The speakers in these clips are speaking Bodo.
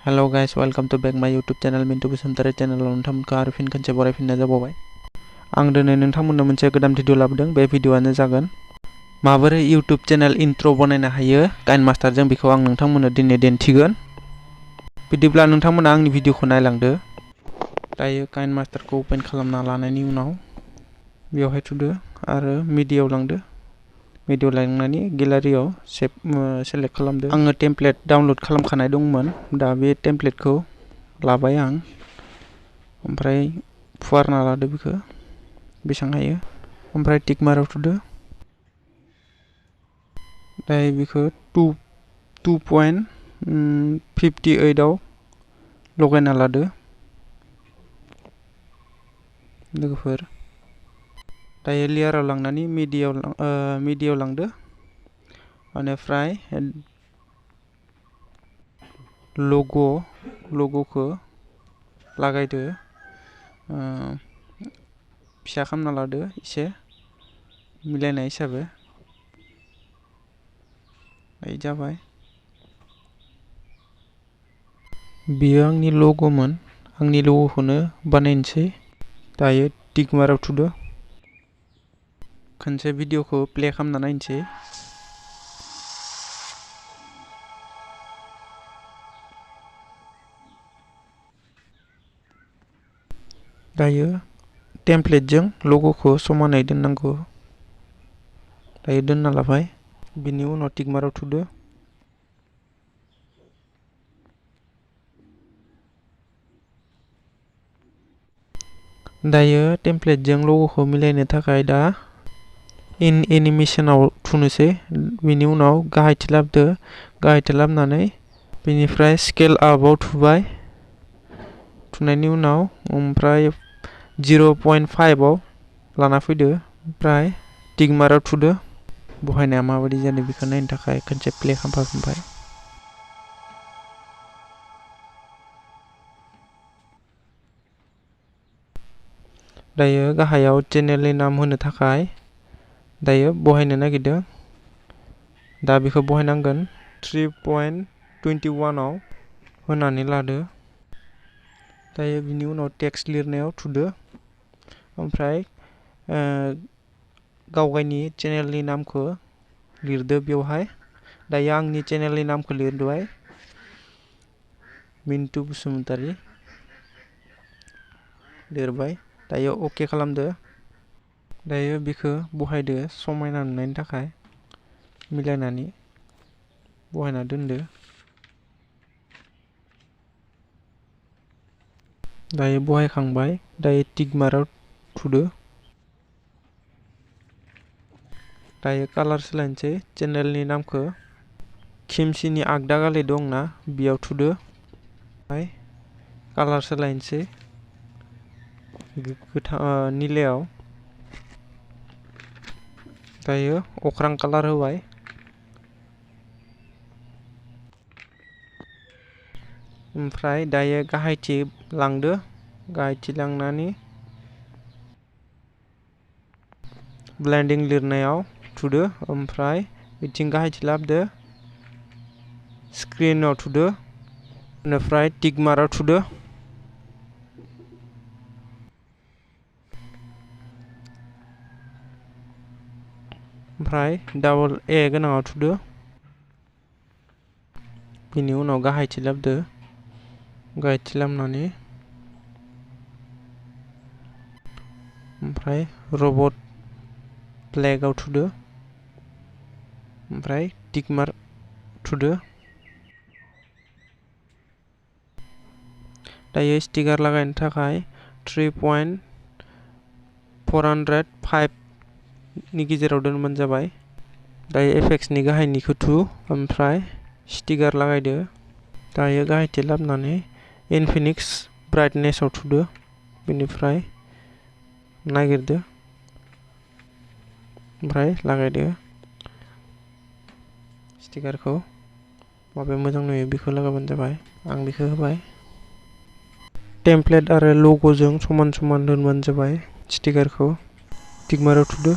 Hello guys, welcome to back my YouTube channel Mintu Basumatary चैनलाव नोंथांमोनखौ आरो फिन खनसे बरायफिननाय जाबावबाय। आं दिनै नोंथांमोननो मोनसे गोदान भिडिअ लाबोदों। बे भिडिअआनो जागोन माबोरै यूट्यूब चैनल इंट्रो बानायनो हायो काइनमास्टारजों, बेखौ आं नोंथांमोननो दिनै दिन्थिगोन। बिदिब्ला नोंथांमोना आंनि भिडिअखौ नायलांदो। दायो काइनमास्टारखौ ओपन खालामना लानायनि उनाव बेवहाय थुदो आरो मीडियायाव लांदो। भिडिअ लांनानै गेलारियाव सेलेक्ट खालामदो। आङो टेमप्लेट डाउनलड खालामखानाय दंमोन, दा बे टेमप्लेटखौ लाबाय आं, ओमफ्राय फुवारना लादो बेखौ बेसेबां हायो, ओमफ्राय टिक मार्कआव थुदो। दायो बेखौ 2.58 आव लगायना लादो लोगोफोर। दायो लेयाराव लांनानै मीडियायाव लांदो, बेनिफ्राय लग'खौ लागायदो, फिसा खालामना लादो एसे मिलायनाय हिसाबै। बाय जाबाय। बियो आंनि लग'मोन, आंनि लग'खौनो बानायनोसै। दायो टिक मार्कआव थुदो। खनसे भिडिअखौ प्ले खालामना नायनोसै। दायो टेमप्लेटजों लग'खौ समानै दोननांगौ। दायो दोनना लाबाय। बिनि उनाव टिक मार्कआव थुदो। दायो टेमप्लेटजों लग'खौ मिलायनो थाखाय दा एनिमेशनाव थुनोसै। बिनि उनाव गाहायथिं लाबोदो, गाहायथिं लाबोनानै बेनिफ्राय स्केल आपआव थुबाय। थुनायनि उनाव ओमफ्राय 0.5 आव लाना फैदो, ओमफ्राय टिक मार्कआव थुदो। बहायनाया माबायदि जादों बेखौ नायनो थाखाय खनसे प्ले खालामफिनबाय। दायो गाहायाव चेनेलनि नाम होनो थाखाय दायो बहायनो नागिरदों। दा बेखौ बहायनांगोन 3.21 आव होनानै लादो। दायो बिनि उनाव टेक्स्ट लिरनायाव थुदो, ओमफ्राय गावगायनि चेनेलनि नामखौ लिरदो बेवहाय। दायो आंनि चेनेलनि नामखौ लिरबाय, मिन्टु बसुमतारी लिरबाय। दायो अके खालामदो। दायो बेखौ बहायदो समायना नुनायनि थाखाय मिलायनानै बहायना दोनदो। दायो बहायखांबाय। दायो टिक मार्कआव थुदो। दायो कालार सोलायनोसै। चेनेलनि नामखौ खेमसिनि आगदा गाले दंना बेयाव थुदो। कालार सोलायनोसै निलायाव। दायो अख्रां कालार होबाय। ओमफ्राय दायो गाहायथिं लांदो, गाहायथिं लांनानै ब्लेंडिं लिरनायाव थुदो, ओमफ्राय बिथिं गाहायथिं लाबोदो, स्क्रिनाव थुदो, बेनिफ्राय टिक मार्कआव थुदो। ओमफ्राय डाबल ए गोनाङाव थुदो। बिनि उनाव गाहायथिं लाबोदो, गाहायथिं लाबोनानै ओमफ्राय रबट फ्लेगआव थुदो, ओमफ्राय टिक मार्क थुदो। दायो स्टिकार लागायनो थाखाय 3.405 नि गेजेराव दोनबानो जाबाय। दायो एफेक्ट्सनि गाहायनिखौ थु, ओमफ्राय स्टिकार लागायदो। दायो गाहायथिं लाबोनानै इनफिनिक्स ब्राइटनेसआव थुदो, बेनिफ्राय नागिरदो, ओमफ्राय लागायदो स्टिकारखौ। माबे मोजां नुयो बेखौ लागायबानो जाबाय। आं बेखौ होबाय। टेमप्लेट आरो लग'जों समान समान दोनबानो जाबाय स्टिकारखौ। टिक मार्कआव थुदो।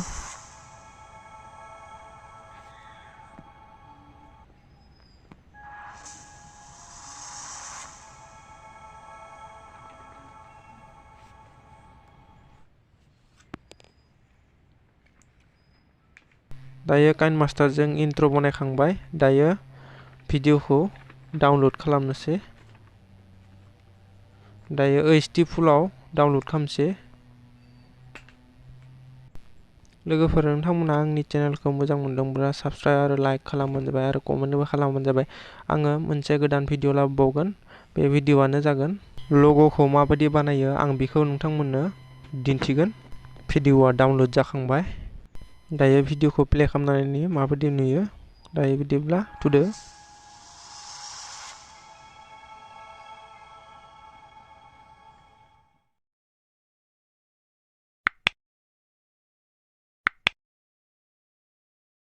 दायो काइनमास्टारजों इन्ट्र बनायखांबाय। दायो भिडिअखौ डाउनलड खालामनोसै। दायो HD फुलाव डाउनलड खालामसै। लोगोफोर, नोंथांमोना आंनि चेनेलखौ मोजां मोनदोंब्ला साबस्क्राइब आरो लाइक खालामबानो जाबाय आरो कमेन्टबो खालामबानो जाबाय। आङो मोनसे गोदान भिडिअ लाबोबावगोन। बे भिडिअआनो जागोन लग'खौ माबायदि बानायो आं बेखौ नोंथांमोननो दिन्थिगोन। भिडिअआ डाउनलड जाखांबाय। दायो भिडिअखौ प्ले खालामनानै माबायदि नुयो। दायो बिदिब्ला थुदो।